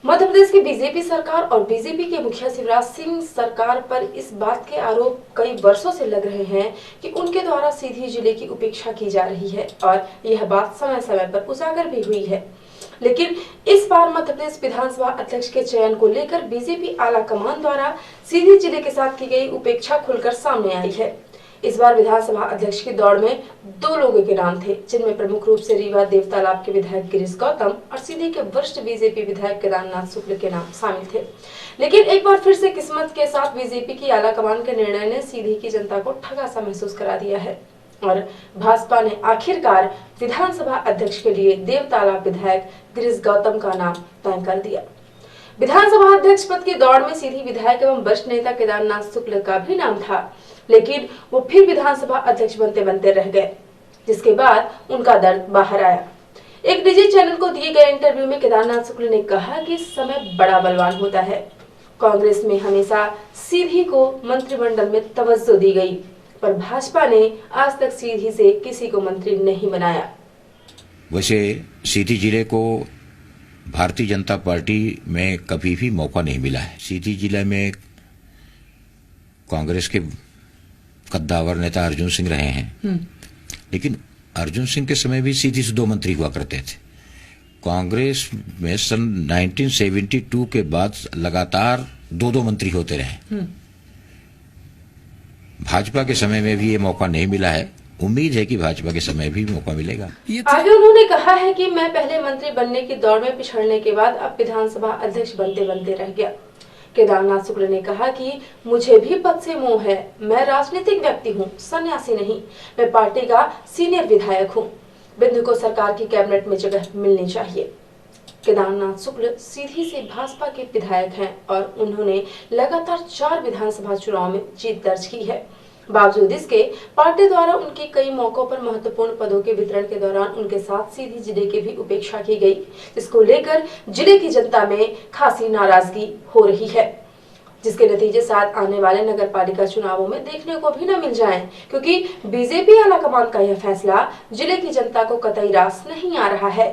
मध्य प्रदेश की बीजेपी सरकार और बीजेपी के मुखिया शिवराज सिंह सरकार पर इस बात के आरोप कई वर्षों से लग रहे हैं कि उनके द्वारा सीधी जिले की उपेक्षा की जा रही है और यह बात समय समय पर उजागर भी हुई है। लेकिन इस बार मध्य प्रदेश विधानसभा अध्यक्ष के चयन को लेकर बीजेपी आला कमान द्वारा सीधी जिले के साथ की गई उपेक्षा खुलकर सामने आई है। इस बार विधानसभा अध्यक्ष की दौड़ में 2 लोगों के नाम थे, जिनमें प्रमुख रूप से रीवा देवतालाब के विधायक गिरीश गौतम और सीधी के वरिष्ठ बीजेपी विधायक केदारनाथ शुक्ल के नाम शामिल थे। लेकिन एक बार फिर से किस्मत के साथ बीजेपी की आला कमान के निर्णय ने सीधी की जनता को ठगा सा महसूस करा दिया है और भाजपा ने आखिरकार विधानसभा अध्यक्ष के लिए देवतालाब विधायक गिरीश गौतम का नाम तय कर दिया। विधानसभा अध्यक्ष पद की दौड़ में सीधी विधायक एवं वरिष्ठ नेता केदारनाथ शुक्ल का भी नाम था, लेकिन वो फिर विधानसभा अध्यक्ष बनते बनते रह गए, जिसके बाद उनका दर्द बाहर आया। एक निजी चैनल को दिए गए इंटरव्यू में केदारनाथ शुक्ल ने कहा कि समय बड़ा बलवान होता है। कांग्रेस में हमेशा सीधी को मंत्रिमंडल में तवज्जो दी गई, पर भाजपा ने आज तक सीधी से किसी को मंत्री नहीं बनाया। वैसे सीधी जिले को भारतीय जनता पार्टी में कभी भी मौका नहीं मिला है। सीधी जिले में कांग्रेस के कद्दावर नेता अर्जुन सिंह रहे हैं, लेकिन अर्जुन सिंह के समय भी सीधी से 2 मंत्री हुआ करते थे। कांग्रेस में सन 1972 के बाद लगातार 2-2 मंत्री होते रहे। भाजपा के समय में भी ये मौका नहीं मिला है। उम्मीद है कि भाजपा के समय भी मौका मिलेगा। आगे उन्होंने कहा है कि मैं पहले मंत्री बनने की दौड़ में पिछड़ने के बाद अब विधानसभा अध्यक्ष बनते बनते रह गया। केदारनाथ शुक्ल ने कहा कि मुझे भी पद से मोह है। मैं राजनीतिक व्यक्ति हूँ, सन्यासी नहीं। मैं पार्टी का सीनियर विधायक हूँ। बिंदु को सरकार की कैबिनेट में जगह मिलनी चाहिए। केदारनाथ शुक्ल सीधी से भाजपा के विधायक हैं और उन्होंने लगातार 4 विधानसभा चुनाव में जीत दर्ज की है। बावजूद इसके पार्टी द्वारा उनके कई मौकों पर महत्वपूर्ण पदों के वितरण के दौरान उनके साथ सीधी जिले की भी उपेक्षा की गई, जिसको लेकर जिले की जनता में खासी नाराजगी हो रही है, जिसके नतीजे साथ आने वाले नगरपालिका चुनावों में देखने को भी न मिल जाएं, क्योंकि बीजेपी आलाकमान का यह फैसला जिले की जनता को कतई रास नहीं आ रहा है।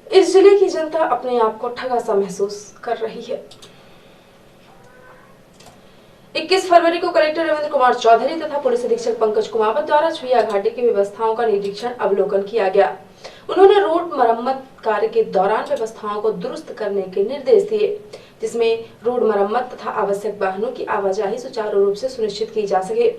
इस जिले की जनता अपने आप को ठगा सा महसूस कर रही है। 21 फरवरी को कलेक्टर रविंद्र कुमार चौधरी तथा पुलिस अधीक्षक पंकज कुमावत द्वारा छुइया घाटी की व्यवस्थाओं का निरीक्षण अवलोकन किया गया। उन्होंने रोड मरम्मत कार्य के दौरान व्यवस्थाओं को दुरुस्त करने के निर्देश दिए, जिसमें रोड मरम्मत तथा आवश्यक वाहनों की आवाजाही सुचारू रूप से सुनिश्चित की जा सके।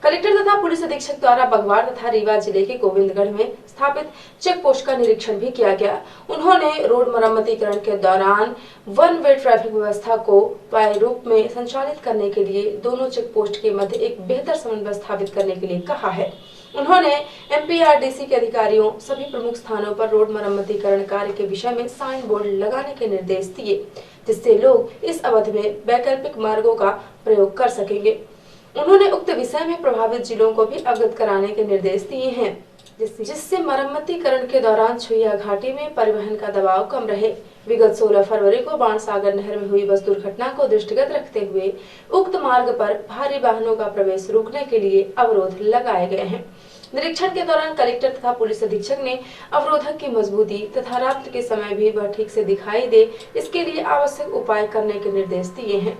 कलेक्टर तथा पुलिस अधीक्षक द्वारा बघवार तथा रीवा जिले के गोविंदगढ़ में स्थापित चेक पोस्ट का निरीक्षण भी किया गया। उन्होंने रोड मरम्मतीकरण के दौरान 1 वे ट्रैफिक व्यवस्था को रूप में संचालित करने के लिए दोनों चेक पोस्ट के मध्य एक बेहतर समन्वय स्थापित करने के लिए कहा है। उन्होंने MPRDC के अधिकारियों सभी प्रमुख स्थानों पर रोड मरम्मतीकरण कार्य के विषय में साइन बोर्ड लगाने के निर्देश दिए, जिससे लोग इस अवधि में वैकल्पिक मार्गों का प्रयोग कर सकेंगे। उन्होंने उक्त विषय में प्रभावित जिलों को भी अवगत कराने के निर्देश दिए हैं, जिससे मरम्मतीकरण के दौरान छुइया घाटी में परिवहन का दबाव कम रहे। विगत 16 फरवरी को बाणसागर नहर में हुई बस दुर्घटना को दृष्टिगत रखते हुए उक्त मार्ग पर भारी वाहनों का प्रवेश रोकने के लिए अवरोध लगाए गए हैं। निरीक्षण के दौरान कलेक्टर तथा पुलिस अधीक्षक ने अवरोधक की मजबूती तथा रात्रि के समय भी वह ठीक से दिखाई दे, इसके लिए आवश्यक उपाय करने के निर्देश दिए हैं।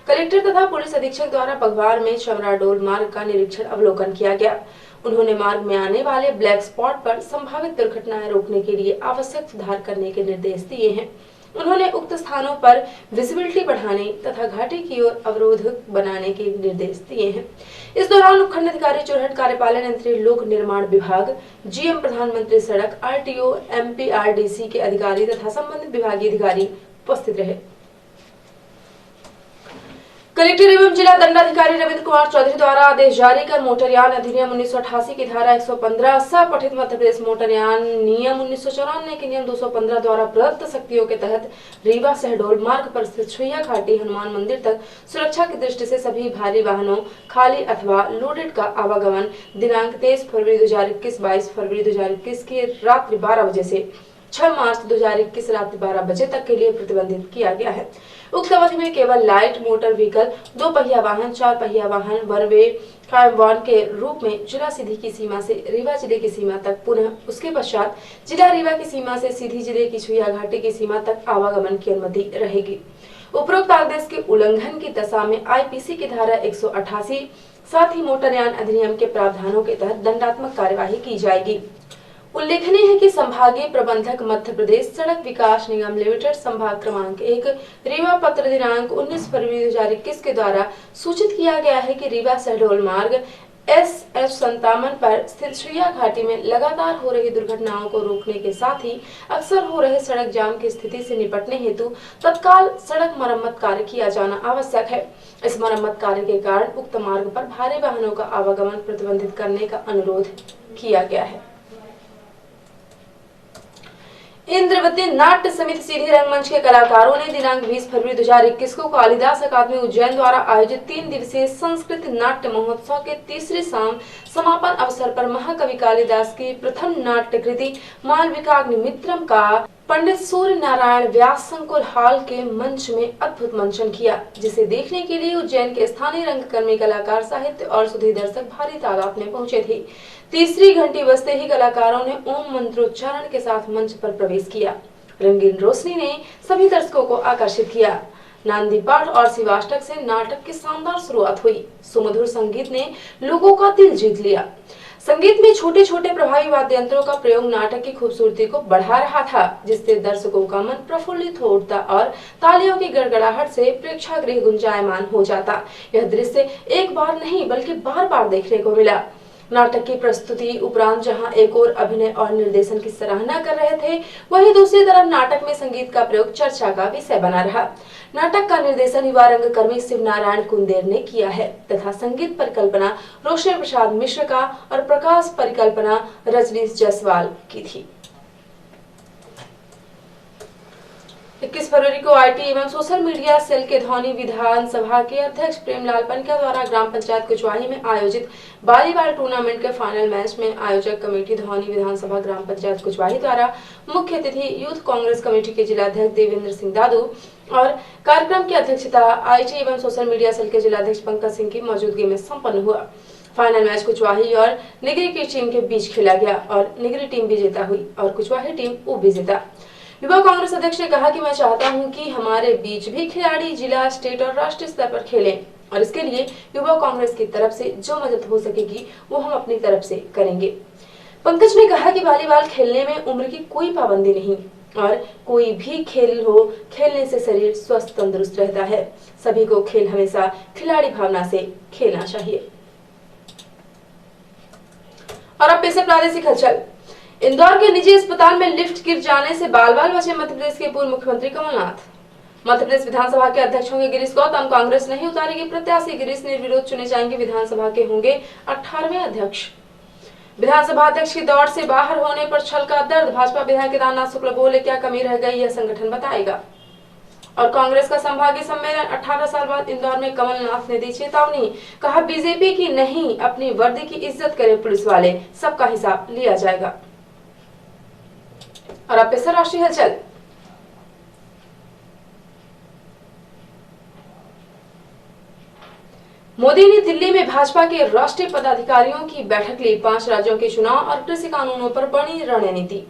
कलेक्टर तथा पुलिस अधीक्षक द्वारा बघवार में चमराडोल मार्ग का निरीक्षण अवलोकन किया गया। उन्होंने मार्ग में आने वाले ब्लैक स्पॉट पर संभावित दुर्घटनाएं रोकने के लिए आवश्यक सुधार करने के निर्देश दिए हैं। उन्होंने उक्त स्थानों पर विजिबिलिटी बढ़ाने तथा घाटी की ओर अवरोध बनाने के निर्देश दिए हैं। इस दौरान उपखंड अधिकारी चुरहट, कार्यपालन यंत्री लोक निर्माण विभाग, GM प्रधानमंत्री सड़क, RTO, MPRDC के अधिकारी तथा संबंधित विभागीय अधिकारी उपस्थित रहे। कलेक्टर एवं जिला दंडाधिकारी रविंद्र कुमार चौधरी द्वारा आदेश जारी कर मोटरयान अधिनियम 1988 की धारा 115 सपठित मध्य प्रदेश मोटरयान नियम 1994 के नियम 215 द्वारा प्रदत्त शक्तियों के तहत रीवा शहडोल मार्ग पर स्थित छुइया घाटी हनुमान मंदिर तक सुरक्षा की दृष्टि से सभी भारी वाहनों खाली अथवा लोडेड का आवागमन दिनांक 23 फरवरी 2021, 22 फरवरी 2021 की रात्रि 12 बजे से 6 मार्च 2021 रात 12 बजे तक के लिए प्रतिबंधित किया गया है। उक्त अवधि में केवल लाइट मोटर व्हीकल, 2 पहिया वाहन, 4 पहिया वाहन वन वे कायम के रूप में जिला सीधी की सीमा से रीवा जिले की सीमा तक, पुनः उसके पश्चात जिला रीवा की सीमा से सीधी जिले की छुइया घाटी की सीमा तक आवागमन की अनुमति रहेगी। उपरोक्त आदेश के उल्लंघन की दशा में आईपीसी की धारा 188 साथ ही मोटरयान अधिनियम के प्रावधानों के तहत दंडात्मक कार्यवाही की जाएगी। उल्लेखनीय है कि संभागीय प्रबंधक मध्य प्रदेश सड़क विकास निगम लिमिटेड संभाग क्रमांक 1 रीवा पत्र दिनांक 19 फरवरी 2021 के द्वारा सूचित किया गया है कि रीवा शहडोल मार्ग SF57 पर स्थित छुइया घाटी में लगातार हो रही दुर्घटनाओं को रोकने के साथ ही अक्सर हो रहे सड़क जाम की स्थिति से निपटने हेतु तत्काल सड़क मरम्मत कार्य किया जाना आवश्यक है। इस मरम्मत कार्य के कारण उक्त मार्ग पर भारी वाहनों का आवागमन प्रतिबंधित करने का अनुरोध किया गया है। इंद्रवती नाट्य समिति सीधी रंगमंच के कलाकारों ने दिनांक 20 फरवरी 2021 को कालिदास अकादमी उज्जैन द्वारा आयोजित 3 दिवसीय संस्कृत नाट्य महोत्सव के तीसरे समापन अवसर पर महाकवि कालिदास की प्रथम नाट्य कृति मालविकाग्निमित्रम का पंडित सूर्य नारायण व्यास संकुल हॉल के मंच में अद्भुत मंचन किया, जिसे देखने के लिए उज्जैन के स्थानीय रंगकर्मी, कलाकार, साहित्य और सुधी दर्शक भारी तादाद में पहुंचे थे। तीसरी घंटी बजते ही कलाकारों ने ओम मंत्रोच्चारण के साथ मंच पर प्रवेश किया। रंगीन रोशनी ने सभी दर्शकों को आकर्षित किया। नांदी पाठ और शिवाष्टक से नाटक की शानदार शुरुआत हुई। सुमधुर संगीत ने लोगों का दिल जीत लिया। संगीत में छोटे छोटे प्रभावी वाद्य यंत्रों का प्रयोग नाटक की खूबसूरती को बढ़ा रहा था, जिससे दर्शकों का मन प्रफुल्लित हो उठता और तालियों की गड़गड़ाहट से प्रेक्षागृह गुंजायमान हो जाता। यह दृश्य एक बार नहीं बल्कि बार बार देखने को मिला। नाटक की प्रस्तुति उपरांत जहां एक और अभिनय और निर्देशन की सराहना कर रहे थे, वहीं दूसरी तरफ नाटक में संगीत का प्रयोग चर्चा का विषय बना रहा। नाटक का निर्देशन युवा रंगकर्मी शिवनारायण कुंदेर ने किया है तथा संगीत परिकल्पना रोशन प्रसाद मिश्र का और प्रकाश परिकल्पना रजनीश जायसवाल की थी। 21 फरवरी को आईटी एवं सोशल मीडिया सेल के धौनी विधानसभा के अध्यक्ष प्रेमलाल पनका द्वारा ग्राम पंचायत कुचवाही में आयोजित वॉलीबॉल टूर्नामेंट के फाइनल मैच में आयोजक कमेटी धौनी विधानसभा ग्राम पंचायत कुचवाही द्वारा मुख्य अतिथि यूथ कांग्रेस कमेटी के जिलाध्यक्ष देवेंद्र सिंह दादू और कार्यक्रम की अध्यक्षता आईटी एवं सोशल मीडिया सेल के जिलाध्यक्ष पंकज सिंह की मौजूदगी में संपन्न हुआ। फाइनल मैच कुचवाही और निगरी की टीम के बीच खेला गया और निगरी टीम विजेता हुई और कुचवाही टीम उप विजेता। युवा कांग्रेस अध्यक्ष ने कहा कि मैं चाहता हूं कि हमारे बीच भी खिलाड़ी जिला, स्टेट और राष्ट्रीय स्तर पर खेलें और इसके लिए युवा कांग्रेस की तरफ से जो मदद हो सकेगी वो हम अपनी तरफ से करेंगे। पंकज ने कहा कि वॉलीबॉल खेलने में उम्र की कोई पाबंदी नहीं और कोई भी खेल हो, खेलने से शरीर स्वस्थ तंदुरुस्त रहता है। सभी को खेल हमेशा खिलाड़ी भावना से खेलना चाहिए। और अब पेश है प्रादेशिक हलचल। इंदौर के निजी अस्पताल में लिफ्ट गिर जाने से बाल बाल बचे मध्य प्रदेश के पूर्व मुख्यमंत्री कमलनाथ। मध्य प्रदेश विधानसभा के अध्यक्ष होंगे गिरीश गौतम। कांग्रेस नहीं उतारेगी प्रत्याशी, गिरीश निर्विरोध चुने जाएंगे। विधानसभा के होंगे 18वें अध्यक्ष। विधानसभा अध्यक्ष की दौड़ से बाहर होने पर छल का दर्द। भाजपा विधायक केदारनाथ शुक्ल बोले, क्या कमी रह गई यह संगठन बताएगा। और कांग्रेस का संभागीय सम्मेलन, 18 साल बाद इंदौर में कमलनाथ ने दी चेतावनी। कहा बीजेपी की नहीं, अपनी वर्दी की इज्जत करें पुलिस वाले, सबका हिसाब लिया जाएगा। और अब पेश है राष्ट्रीय हलचल। मोदी ने दिल्ली में भाजपा के राष्ट्रीय पदाधिकारियों की बैठक ली। 5 राज्यों के चुनाव और कृषि कानूनों पर बनी रणनीति।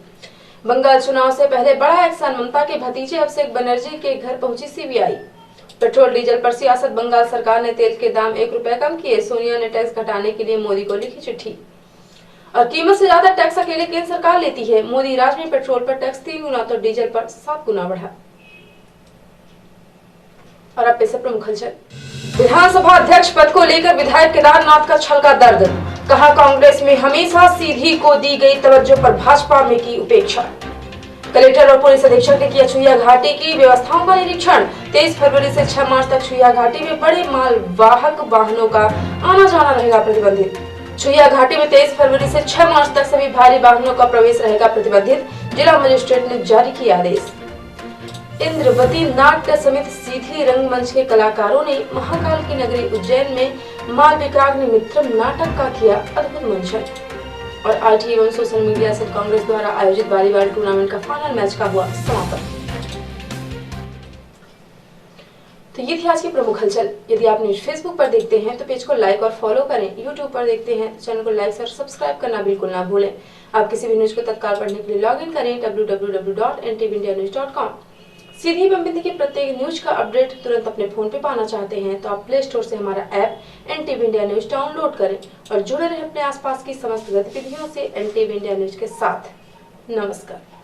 बंगाल चुनाव से पहले बड़ा एक्शन, ममता के भतीजे अभिषेक बनर्जी के घर पहुंची सीबीआई। पेट्रोल डीजल पर सियासत, बंगाल सरकार ने तेल के दाम 1 रुपए कम किए। सोनिया ने टैक्स घटाने के लिए मोदी को लिखी चिट्ठी। और कीमत से ज्यादा टैक्स अकेले केंद्र सरकार लेती है। मोदी राज में पेट्रोल पर टैक्स 3 गुना तो डीजल पर 7 गुना बढ़ा। और अब पेश है प्रमुख हलचल। विधानसभा अध्यक्ष पद को लेकर विधायक केदारनाथ का छल का दर्द। कहा कांग्रेस में हमेशा सीधी को दी गई तवज्जो पर भाजपा में की उपेक्षा। कलेक्टर और पुलिस अधीक्षक ने किया छुइया घाटी की व्यवस्थाओं का निरीक्षण। 23 फरवरी से 6 मार्च तक छुइया घाटी में बड़े माल वाहक वाहनों का आना जाना रहेगा प्रतिबंधित। छुइया घाटी में 23 फरवरी से 6 मार्च तक सभी भारी वाहनों का प्रवेश रहेगा प्रतिबंधित। जिला मजिस्ट्रेट ने जारी किया आदेश। इंद्रवती नाट्य समिति सीधी रंगमंच के कलाकारों ने महाकाल की नगरी उज्जैन में मालविकाग्निमित्रम नाटक का किया अद्भुत मंचन। और आरटी एवं सोशल मीडिया से कांग्रेस द्वारा आयोजित वॉलीबॉल टूर्नामेंट का फाइनल मैच का हुआ समापन। तो ये थी आज की प्रमुख हलचल। यदि आप न्यूज फेसबुक पर देखते हैं तो पेज को लाइक और फॉलो करें। यूट्यूब पर देखते हैं तो चैनल को लाइक और सब्सक्राइब करना बिल्कुल ना भूलें। आप किसी भी न्यूज को तत्काल पढ़ने के लिए लॉग इन करें www.ntvindianews.com। सीधी एवं बिंदी की प्रत्येक न्यूज का अपडेट तुरंत अपने फोन पे पाना चाहते हैं तो आप प्ले स्टोर से हमारा app NTV India news download करें और जुड़े रहें अपने आसपास की समस्त गतिविधियों से NTV इंडिया न्यूज के साथ। नमस्कार।